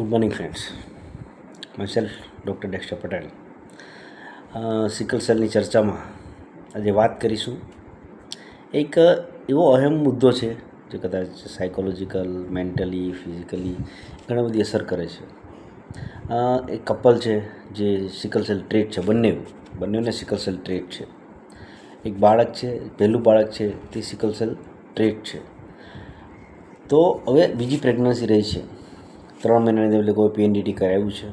Good morning friends. Myself doctor Dexter Patel. Sickle સેલની ચર્ચામાં આજે વાત કરીશું. એક એવો અહેમ મુદ્દો છે જે કદાચ સાયકોલોજીકલ, મેન્ટલી, ફિઝિકલી ઘણી બધી અસર કરે છે. એક કપલ છે જે સિકલ સેલ ટ્રેટ છે, બંનેને સિકલ સેલ ટ્રેટ છે. એક બાળક છે, પહેલું બાળક છે તે સિકલ સેલ ટ્રેટ છે. તો હવે બીજી પ્રેગ્નન્સી રહી છે, 3 મહિનાની એટલે કોઈ PNDT કરાવ્યું છે,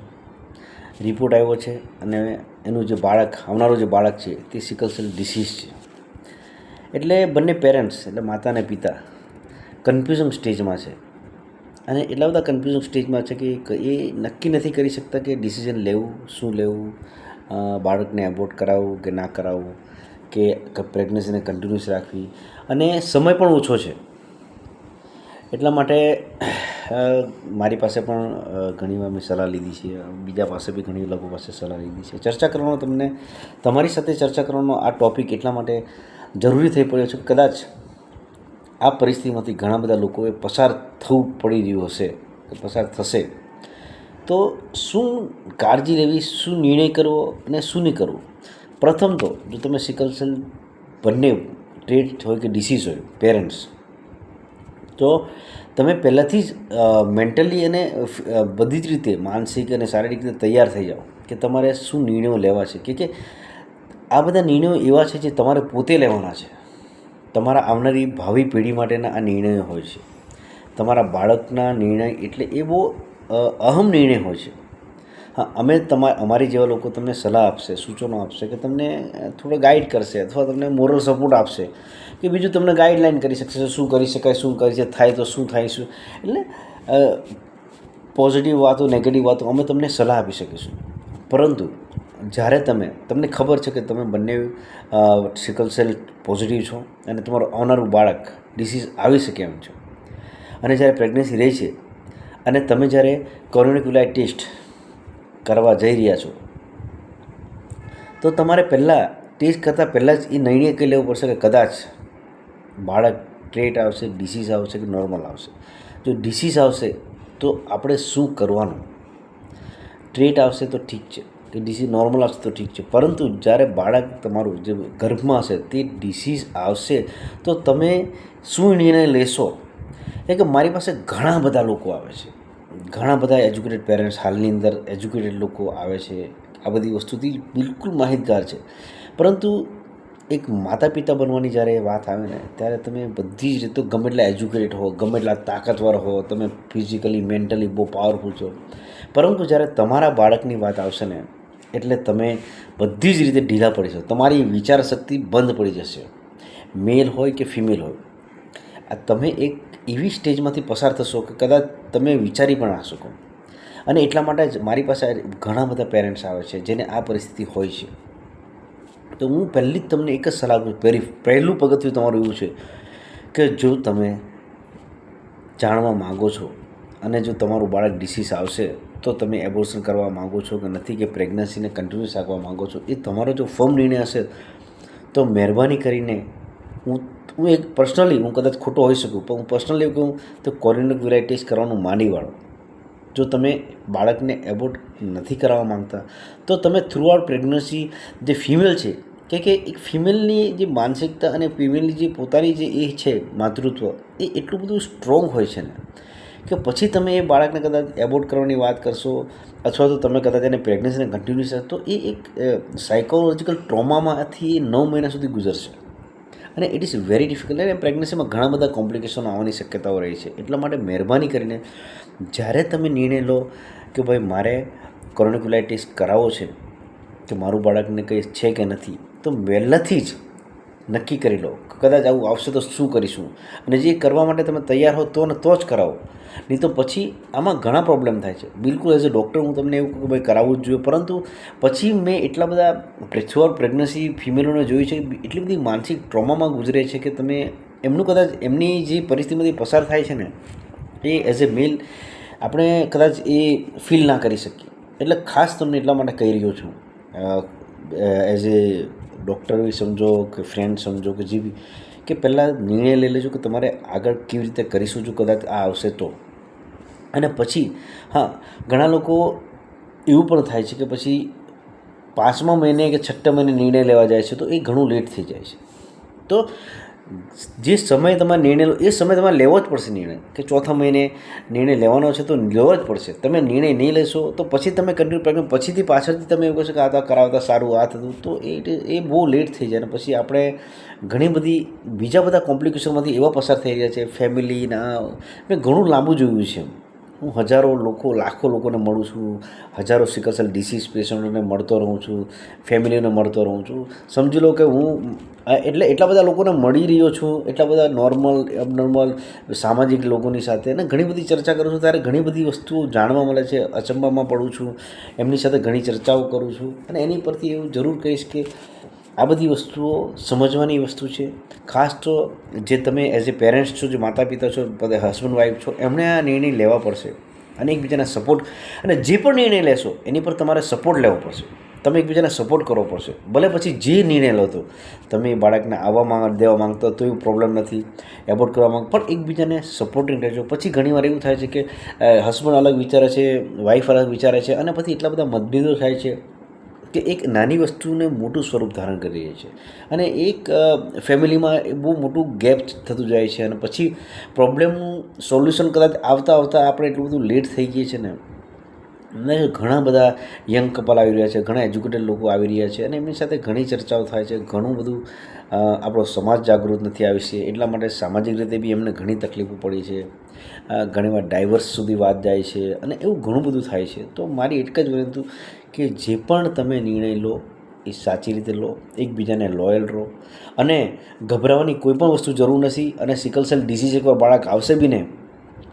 રિપોર્ટ આવ્યો છે અને એનું જે બાળક, આવનારું જે બાળક છે તે સિકલ સેલ ડિસીઝ છે. એટલે બંને પેરેન્ટ્સ એટલે માતા અને પિતા કન્ફ્યુઝન સ્ટેજમાં છે. અને એટલા બધા કન્ફ્યુઝન સ્ટેજમાં છે કે એ નક્કી નથી કરી શકતા કે ડિસિઝન લેવું, શું લેવું, બાળકને એબોર્ટ કરાવવું કે ના કરાવવું, કે પ્રેગ્નન્સીને કન્ટિન્યુઅસ રાખવી. અને સમય પણ ઓછો છે. એટલા માટે મારી પાસે પણ ઘણીવાર મેં સલાહ લીધી છે, બીજા પાસે બી ઘણી લોકો પાસે સલાહ લીધી છે. ચર્ચા કરવાનો તમારી સાથે ચર્ચા કરવાનો આ ટૉપિક એટલા માટે જરૂરી થઈ પડ્યો છે કે કદાચ આ પરિસ્થિતિમાંથી ઘણા બધા લોકોએ પસાર થવું પડી રહ્યું હશે, પસાર થશે. તો શું કાળજી લેવી, શું નિર્ણય કરવો અને શું નહીં કરવું. પ્રથમ તો જો તમે સિકલ સેલ બંને ટ્રેટ હોય કે ડિસીઝ હોય, પેરેન્ટ્સ, તો તમે પહેલાંથી જ મેન્ટલી અને બધી જ રીતે માનસિક અને શારીરિક રીતે તૈયાર થઈ જાઓ કે તમારે શું નિર્ણયો લેવા છે. કે આ બધા નિર્ણયો એવા છે જે તમારે પોતે લેવાના છે. તમારા આવનારી ભાવિ પેઢી માટેના આ નિર્ણયો હોય છે. તમારા બાળકના નિર્ણય એટલે એ બહુ અહમ નિર્ણય હોય છે. હા, અમે અમારી જેવા લોકો તમને સલાહ આપશે, સૂચનો આપશે, કે તમને થોડો ગાઈડ કરશે અથવા તમને મોરલ સપોર્ટ આપશે, કે બીજું તમને ગાઈડલાઈન કરી શકશે, શું કરી શકાય, શું કરી થાય તો શું થાય, શું એટલે પોઝિટિવ વાતો, નેગેટિવ વાતો અમે તમને સલાહ આપી શકીશું. પરંતુ જ્યારે તમને ખબર છે કે તમે બંને સિકલ સેલ પોઝિટિવ છો અને તમારું આવનારું બાળક ડિસીઝ આવી શકે એમ છે, અને જ્યારે પ્રેગ્નન્સી રહી છે અને તમે જ્યારે કોરોનિક્યુલાઇટ ટેસ્ટ કરવા જઈ રહ્યા છો, તો તમારે પહેલાં ટેસ્ટ કરતાં પહેલાં જ એ નિર્ણય કરી લેવો પડશે કે કદાચ બાળક ટ્રેટ આવશે, ડિસીઝ આવશે કે નોર્મલ આવશે. જો ડિસીઝ આવશે તો આપણે શું કરવાનું. ટ્રેટ આવશે તો ઠીક છે, કે ડિસીઝ નોર્મલ આવશે તો ઠીક છે, પરંતુ જ્યારે બાળક તમારું જે ગર્ભમાં હશે તે ડિસીઝ આવશે તો તમે શું નિર્ણય લેશો. એટલે કે મારી પાસે ઘણા બધા લોકો આવે છે, ઘણા બધા એજ્યુકેટેડ પેરેન્ટ્સ હાલની અંદર એજ્યુકેટેડ લોકો આવે છે, આ બધી વસ્તુથી બિલકુલ માહિતગાર છે. પરંતુ એક માતા પિતા બનવાની જ્યારે વાત આવે ને ત્યારે તમે બધી જ રીતે ગમે એટલા એજ્યુકેટેડ હો, ગમે એટલા તાકાતવર હો, તમે ફિઝિકલી, મેન્ટલી બહુ પાવરફુલ છો, પરંતુ જ્યારે તમારા બાળકની વાત આવશે ને એટલે તમે બધી જ રીતે ઢીલા પડી જશો. તમારી વિચારશક્તિ બંધ પડી જશે, મેલ હોય કે ફિમેલ હોય. આ તમે એક એવી સ્ટેજમાંથી પસાર થશો કે કદાચ તમે વિચારી પણ ના શકો. અને એટલા માટે જ મારી પાસે ઘણા બધા પેરેન્ટ્સ આવે છે જેને આ પરિસ્થિતિ હોય છે. તો હું પહેલી જ તમને એક જ સલાહ આપું, પહેલું પગથિયું તમારું એવું છે કે જો તમે જાણવા માગો છો અને જો તમારું બાળક ડિસીઝ આવશે તો તમે એબોર્શન કરવા માગો છો કે નથી, કે પ્રેગ્નન્સીને કન્ટિન્યુઅસ રાખવા માગો છો, એ તમારો જો ફર્મ નિર્ણય હશે તો મહેરબાની કરીને હું એક પર્સનલી, હું કદાચ ખોટો હોઈ શકું પણ હું પર્સનલી કહું તો કોરોનિક્યુલાઇટ ટેસ્ટ કરવાનું માંડી વાળો. જો તમે બાળકને એબોર્ટ નથી કરાવવા માંગતા તો તમે થ્રુઆઉટ પ્રેગ્નન્સી જે ફિમેલ છે કે એક ફિમેલની જે માનસિકતા અને ફિમેલની જે પોતાની જે એ છે માતૃત્વ, એ એટલું બધું સ્ટ્રોંગ હોય છે ને કે પછી તમે એ બાળકને કદાચ એબોર્ટ કરવાની વાત કરશો અથવા તો તમે કદાચ એને પ્રેગ્નન્સીને કન્ટિન્યુઅસ તો એ એક સાયકોલોજીકલ ટ્રોમામાંથી 9 મહિના સુધી ગુજરશે. અને ઇટ ઇઝ વેરી ડિફિકલ્ટ. અને પ્રેગ્નન્સીમાં ઘણા બધા કોમ્પ્લિકેશનો આવવાની શક્યતાઓ રહી છે. એટલા માટે મહેરબાની કરીને જ્યારે તમે નિર્ણય લો કે ભાઈ મારે કોરોનિક્યુલાઇટ ટેસ્ટ કરાવવો છે, કે મારું બાળકને કંઈ છે કે નથી, તો વહેલાથી જ નક્કી કરી લો કે કદાચ આવું આવશે તો શું કરીશું. અને જે કરવા માટે તમે તૈયાર હો તો જ કરાવો, નહીં તો પછી આમાં ઘણા પ્રોબ્લેમ થાય છે. બિલકુલ એઝ અ ડૉક્ટર હું તમને એવું કહું કે ભાઈ કરાવવું જ જોઈએ, પરંતુ પછી મેં એટલા બધા થ્રુઆઉટ પ્રેગ્નન્સી ફિમેલોને જોયું છે, એટલી બધી માનસિક ટ્રોમામાં ગુજરે છે કે તમે એમનું કદાચ એમની જે પરિસ્થિતિમાંથી પસાર થાય છે ને એ એઝ એ મેલ આપણે કદાચ એ ફીલ ના કરી શકીએ. એટલે ખાસ તમને એટલા માટે કહી રહ્યો છું, એઝ એ ડૉક્ટર બી સમજો કે ફ્રેન્ડ સમજો કે જે બી, કે પહેલાં નિર્ણય લઈ લેજો કે તમારે આગળ કેવી રીતે કરીશું જો કદાચ આ આવશે તો. અને પછી ઘણા લોકો એવું પણ થાય છે કે પછી 5મા મહિને કે 6ઠ્ઠા મહિને નિર્ણય લેવા જાય છે તો એ ઘણું લેટ થઈ જાય છે. તો જે સમય તમારે નિર્ણય એ સમય તમારે લેવો જ પડશે. નિર્ણય કે 4થા મહિને નિર્ણય લેવાનો છે તો લેવો જ પડશે. તમે નિર્ણય નહીં લેશો તો પછી તમે કન્ટિન્યુ પ્રેગ્નન્ટ પછીથી પાછળથી તમે એવું કહેશો કે આ તો કરાવતા સારું આ થતું, તો એ બહુ લેટ થઈ જાય. અને પછી આપણે ઘણી બધી બીજા બધા કોમ્પ્લિકેશનમાંથી એવા પસાર થઈ રહ્યા છે. ફેમિલીના મેં ઘણું લાંબુ જોયું છે. હું હજારો લોકો લાખો લોકોને મળું છું, હજારો સિકલ સેલ ડિસીઝ પેશન્ટોને મળતો રહું છું, ફેમિલીને મળતો રહું છું. સમજી લો કે હું એટલા બધા લોકોને મળી રહ્યો છું, એટલા બધા નોર્મલ અબનોર્મલ સામાજિક લોકોની સાથે અને ઘણી બધી ચર્ચા કરું છું, ત્યારે ઘણી બધી વસ્તુઓ જાણવા મળે છે. અચંબામાં પડું છું, એમની સાથે ઘણી ચર્ચાઓ કરું છું. અને એની પરથી એવું જરૂર કહીશ કે આ બધી વસ્તુઓ સમજવાની વસ્તુ છે. ખાસ તો જે તમે એઝ એ પેરેન્ટ્સ છો, જે માતા પિતા છો, હસબન્ડ વાઈફ છો, એમણે આ નિર્ણય લેવા પડશે અને એકબીજાને સપોર્ટ, અને જે પણ નિર્ણય લેશો એની પર તમારે સપોર્ટ લેવો પડશે. તમે એકબીજાને સપોર્ટ કરવો પડશે. ભલે પછી જે નિર્ણય લો તો તમે બાળકને આવવા દેવા માંગતો તો એવું પ્રોબ્લેમ નથી, એબોર્ટ કરવા માંગ, પણ એકબીજાને સપોર્ટિંગ રહેજો. પછી ઘણીવાર એવું થાય છે કે હસબન્ડ અલગ વિચારે છે, વાઈફ અલગ વિચારે છે, અને પછી એટલા બધા મતભેદો થાય છે કે એક નાની વસ્તુને મોટું સ્વરૂપ ધારણ કરી રહી છે. અને એક ફેમિલીમાં બહુ મોટું ગેપ થતું જાય છે. અને પછી પ્રોબ્લેમનું સોલ્યુશન કદાચ આવતા આપણે એટલું બધું લેટ થઈ ગઈએ છીએ ને ઘણા બધા યંગ કપલ આવી રહ્યા છે, ઘણા એજ્યુકેટેડ લોકો આવી રહ્યા છે, અને એમની સાથે ઘણી ચર્ચાઓ થાય છે. ઘણું બધું આપણો સમાજ જાગૃત નથી આવી છે, એટલા માટે સામાજિક રીતે બી એમને ઘણી તકલીફો પડી છે. ઘણીવાર ડાયવર્સ સુધી વાત જાય છે, અને એવું ઘણું બધું થાય છે. તો મારી એક જ વિનંતી કે જે પણ તમે નિર્ણય લો એ સાચી રીતે લો, એકબીજાને લોયલ રહો, અને ગભરાવાની કોઈ પણ વસ્તુ જરૂર નથી. અને સિકલ સેલ ડિસીઝ એકવાર બાળક આવશે બી ને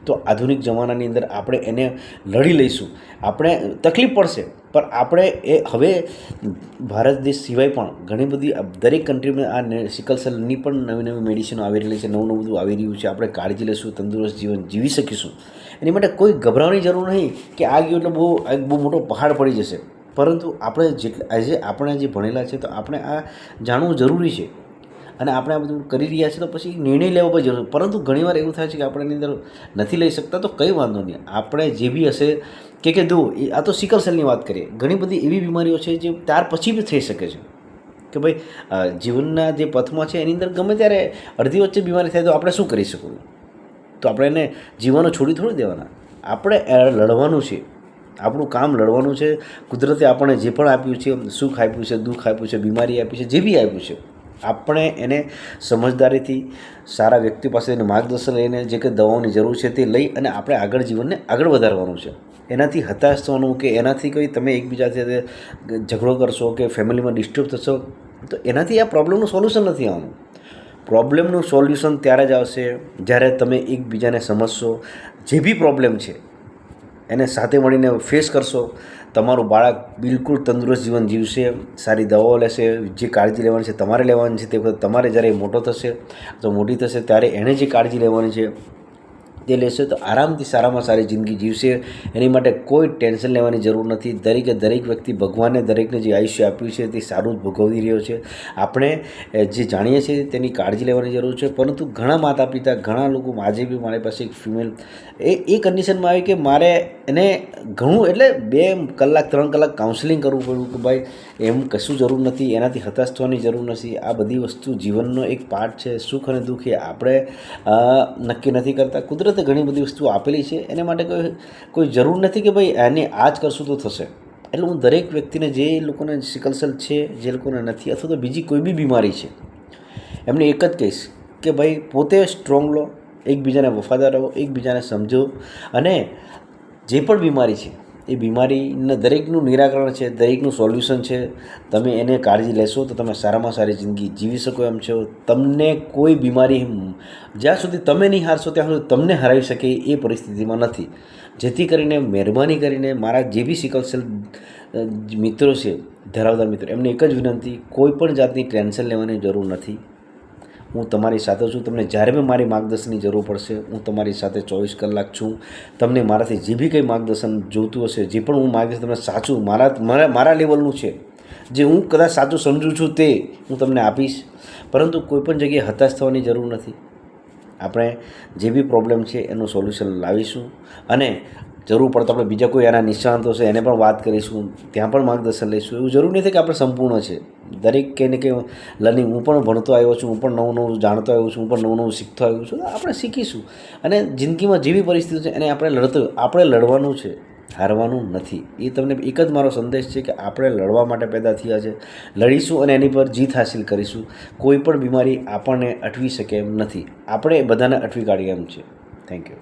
તો આધુનિક જમાનાની અંદર આપણે એને લડી લઈશું. આપણે તકલીફ પડશે, પણ આપણે એ હવે ભારત દેશ સિવાય પણ ઘણી બધી દરેક કન્ટ્રીમાં આ સિકલ સેલની પણ નવી નવી મેડિસિનો આવી રહેલી છે, નવું બધું આવી રહ્યું છે. આપણે કાળજી લઈશું, તંદુરસ્ત જીવન જીવી શકીશું. એની માટે કોઈ ગભરાવાની જરૂર નહીં કે આ ગયું એટલે બહુ મોટો પહાડ પડી જશે. પરંતુ આપણે જે ભણેલા છે તો આપણે આ જાણવું જરૂરી છે, અને આપણે આ બધું કરી રહ્યા છીએ તો પછી નિર્ણય લેવો પણ જરૂર. પરંતુ ઘણીવાર એવું થાય છે કે આપણે એની અંદર નથી લઈ શકતા, તો કંઈ વાંધો નહીં. આપણે જે બી હશે કે દો, આ તો સિકલ સેલની વાત કરીએ. ઘણી બધી એવી બીમારીઓ છે જે ત્યાર પછી બી થઈ શકે છે કે ભાઈ જીવનના જે પથમાં છે એની અંદર ગમે ત્યારે અડધી વચ્ચે બીમારી થાય તો આપણે શું કરી શકું? તો આપણે એને જીવવાનો છોડી થોડી દેવાના. આપણે લડવાનું છે, આપણું કામ લડવાનું છે. કુદરતે આપણને જે પણ આપ્યું છે, સુખ આપ્યું છે, દુઃખ આપ્યું છે, બીમારી આપી છે, જે બી આપ્યું છે, આપણે એને સમજદારીથી સારા વ્યક્તિ પાસે એને માર્ગદર્શન લઈને જે કંઈ દવાઓની જરૂર છે તે લઈ અને આપણે આગળ જીવનને આગળ વધારવાનું છે. એનાથી હતાશ થવાનું કે એનાથી કોઈ તમે એકબીજા સાથે ઝઘડો કરશો કે ફેમિલીમાં ડિસ્ટર્બ થશો તો એનાથી આ પ્રોબ્લેમનું સોલ્યુશન નથી આવવાનું. પ્રોબ્લેમનું સોલ્યુશન ત્યારે જ આવશે જ્યારે તમે એકબીજાને સમજશો. જે બી પ્રોબ્લેમ છે એને સાથે મળીને ફેસ કરશો. તમારું બાળક બિલકુલ તંદુરસ્ત જીવન જીવશે, સારી દવાઓ લેશે. જે કાળજી લેવાની છે તમારે લેવાની છે, તે વખતે તમારે જ્યારે મોટો થશે તો મોટી થશે ત્યારે એણે જે કાળજી લેવાની છે તે લેશે, તો આરામથી સારામાં સારી જિંદગી જીવશે. એની માટે કોઈ ટેન્શન લેવાની જરૂર નથી. દરેક વ્યક્તિ ભગવાને દરેકને જે આયુષ્ય આપ્યું છે તે સારું જ ભોગવી રહ્યો છે. આપણે જે જાણીએ છીએ તેની કાળજી લેવાની જરૂર છે. પરંતુ ઘણા માતા પિતા, ઘણા લોકો, આજે બી મારી પાસે એક ફિમેલ એ કન્ડિશનમાં આવી કે મારે એને ઘણું એટલે 2 કલાક 3 કલાક કાઉન્સેલિંગ કરવું પડ્યું કે ભાઈ એમ કશું જરૂર નથી, એનાથી હતાશ થવાની જરૂર નથી. આ બધી વસ્તુ જીવનનો એક પાર્ટ છે. સુખ અને દુઃખ એ આપણે નક્કી નથી કરતા. કુદરતે ઘણી બધી વસ્તુઓ આપેલી છે, એને માટે કોઈ જરૂર નથી કે ભાઈ આને આ જ કરશું તો થશે. એટલે હું દરેક વ્યક્તિને, જે લોકોને સિકલ સેલ છે, જે લોકોને નથી, અથવા તો બીજી કોઈ બી બીમારી છે, એમને એક જ કહીશ કે ભાઈ પોતે સ્ટ્રોંગ લો, એકબીજાને વફાદાર રહો, એકબીજાને સમજો. અને જે પણ બીમારી છે એ બીમારીને દરેકનું નિરાકરણ છે, દરેકનું સોલ્યુશન છે. તમે એને કાળજી લેશો તો તમે સારામાં સારી જિંદગી જીવી શકો એમ છો. તમને કોઈ બીમારી જ્યાં સુધી તમે નહીં હારશો ત્યાં સુધી તમને હરાવી શકે એ પરિસ્થિતિમાં નથી. જેથી કરીને મહેરબાની કરીને મારા જે બી સિકલ સેલ મિત્રો છે, ધરાવતા મિત્રો, એમને એક જ વિનંતી, કોઈ પણ જાતની ટેન્શન લેવાની જરૂર નથી. હું તમારી સાથે છું. તમને જ્યારે બી મારી માર્ગદર્શનની જરૂર પડશે હું તમારી સાથે 24 કલાક છું. તમને મારાથી જે બી કંઈ માર્ગદર્શન જોઈતું હશે, જે પણ હું માર્ગદર્શન તમને સાચું મારા લેવલનું છે, જે હું કદાચ સાચું સમજું છું તે હું તમને આપીશ. પરંતુ કોઈપણ જગ્યાએ હતાશ થવાની જરૂર નથી. આપણે જે બી પ્રોબ્લેમ છે એનું સોલ્યુશન લાવીશું અને જરૂર પડતો આપણે બીજા કોઈ એના નિષ્ણાતો છે એને પણ વાત કરીશું, ત્યાં પણ માર્ગદર્શન લઈશું. એવું જરૂર નથી કે આપણે સંપૂર્ણ છે. દરેક કંઈ ને કંઈ લર્નિંગ, હું પણ ભણતો આવ્યો છું, હું પણ નવું નવું જાણતો આવ્યો છું, હું પણ નવું નવું શીખતો આવ્યો છું. આપણે શીખીશું અને જિંદગીમાં જેવી પરિસ્થિતિ છે એને આપણે લડવાનું છે, હારવાનું નથી. એ તમને એક જ મારો સંદેશ છે કે આપણે લડવા માટે પેદા થયા છે, લડીશું અને એની પર જીત હાસિલ કરીશું. કોઈ પણ બીમારી આપણને અટવી શકે એમ નથી, આપણે બધાને અટવી કાઢીએ એમ છે. Thank you.